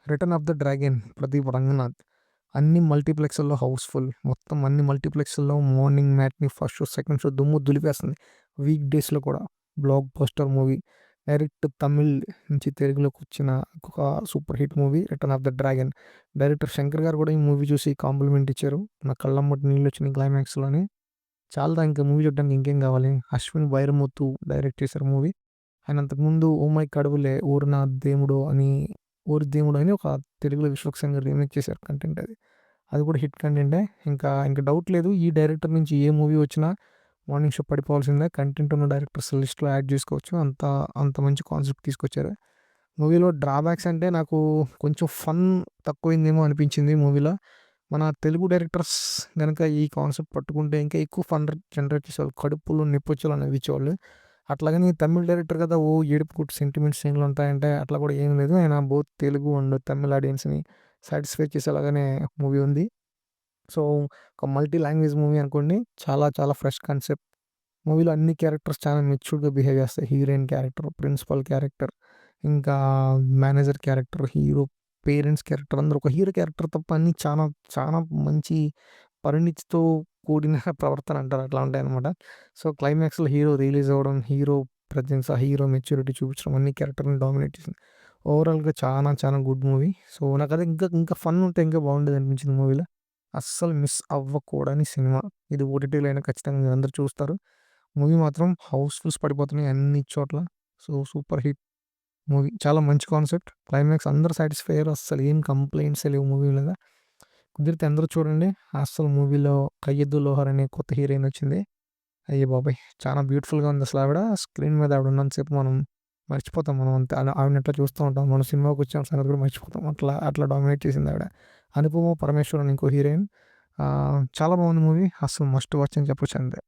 'Return of the dragon' Pradeep Ranganath. అన్ని మల్టీప్లెక్స్‌ల్లో house full. మొత్తం అన్ని మల్టీప్లెక్స్‌ల్లో morning matinee, first show, second show దుమ్ము దులిపేస్తుంది. వీక్ డేస్‌లో కూడా. Blockbuster movie. Direct Tamil నుంచి తెలుగులోకొచ్చిన ఒక super hit movie 'return of the dragon'. Director Shankar గారు కూడా ఈ మూవీ చూసి కాంప్లిమెంట్ ఇచ్చారు. నా కళ్ళమ్మట నీళ్ళొచ్చినాయి క్లైమాక్స్‌లోని. చాలురా ఇంక మూవీ చూడడానికి ఇంకేం కావాలి. అశ్విన్ బైరముత్తు డైరెక్ట్ చేశారు మూవీ. ఆయన అంతకుముందు 'ఓ మై కడువులే ఓరి నా దేవుడో' అని 'ఓరి దేవుడో' అని ఒక తెలుగులో విశ్వక్ సేన్ గారు రీమేక్ చేశారు కంటెంట్ అది. అది కూడా హిట్ కంటెంటే. ఇంక డౌట్ లేదు ఈ డైరెక్టర్ నుంచి ఏ మూవీ వచ్చినా మార్నింగ్ షో పడిపోవాల్సిందే. కంటెంట్ ఉన్న డైరెక్టర్స్ లిస్ట్‌లో యాడ్ చేసుకోవచ్చు. అంత మంచి కాన్సెప్ట్ తీసుకొచ్చారు. మూవీలో డ్రాబ్యాక్స్ అంటే నాకు కొంచెం ఫన్ తక్కువైందేమో అనిపించింది మూవీలో. మన తెలుగు డైరెక్టర్స్ గనక ఈ కాన్సెప్ట్ పట్టుకుంటే ఇంకా ఎక్కువ ఫన్ జనరేట్ చేసేవాళ్ళు. కడుపులో నొప్పొచ్చేలా నవ్వించేవాళ్ళు. అట్లాగని తమిళ్ డైరెక్టర్ కదా! ఏడుపు కొట్టు సెంటిమెంట్ సీన్‌లు ఉంటాయంటే అట్లా కూడా ఏమి లేదు. ఆయన బోత్ తెలుగు అండ్ తమిళ్ ఆడియన్స్‌ని సాటిస్ఫై చేసేలాగానే మూవీ ఉంది. సో, ఒక మల్టీ లాంగ్వేజ్ మూవీ అనుకోండి. చాలా చాలా ఫ్రెష్ కాన్సెప్ట్. మూవీలో అన్ని క్యారెక్టర్స్ చాలా మెచ్యూర్డ్‌గా బిహేవ్ చేస్తాయి. హీరోయిన్ క్యారెక్టర్, ప్రిన్సిపల్ క్యారెక్టర్, ఇంకా manager character, hero parents character అందరూ ఒక హీరో క్యారెక్టర్ తప్ప అన్నీ చాలా చాలా మంచి పరిణితితో కూడిన ప్రవర్తన అంటారు అట్లా ఉంటాయన్నమాట. సో, క్లైమాక్స్‌లో హీరో రిలీజ్ అవ్వడం, హీరో ప్రెజెన్స్, ఆ హీరో మెచ్యూరిటీ చూపించడం అన్ని క్యారెక్టర్‌ని డామినేట్ చేసింది. ఓవరాల్‌గా చాలా చాలా గుడ్ మూవీ. సో, నాకది ఇంకా ఇంకా ఫన్ ఉంటే ఇంకా బాగుండేదనిపించింది మూవీలో. అస్సలు మిస్ అవ్వకూడని సినిమా. ఇది ఓటీటీలో అయినా ఖచ్చితంగా మీరందరూ చూస్తారు. మూవీ మాత్రం హౌస్‌ఫుల్స్ పడిపోతున్నాయి అన్ని చోట్ల. So, super hit movie. చాలా మంచి కాన్సెప్ట్. క్లైమాక్స్ అందరూ సాటిస్ఫై అయ్యారు. అస్సలు ఏం కంప్లెయింట్సే లేవు మూవీ మీద. కుదిరితే అందరూ చూడండి. అస్సలు మూవీలో 'కయ్యద్దు లోహర్' అనే కొత్త హీరోయిన్ వచ్చింది. అయ్య బాబోయ్! చాలా బ్యూటిఫుల్‌గా ఉంది అసలు ఆవిడ. స్క్రీన్ మీద ఆవిడ ఉన్నంత సేపు మనం మర్చిపోతాం మనం అంతే. ఆవిడని ఎట్లా చూస్తూ ఉంటాం. మనం సినిమాకొచ్చిన సంగతి కూడా మర్చిపోతాం. అట్లా డామినేట్ చేసింది ఆవిడ. 'అనుపమ పరమేశ్వరన్' ఇంకో హీరోయిన్. చాలా బాగుంది మూవీ. అసలు మస్ట్ వాచ్ అని చెప్పొచ్చు అంతే.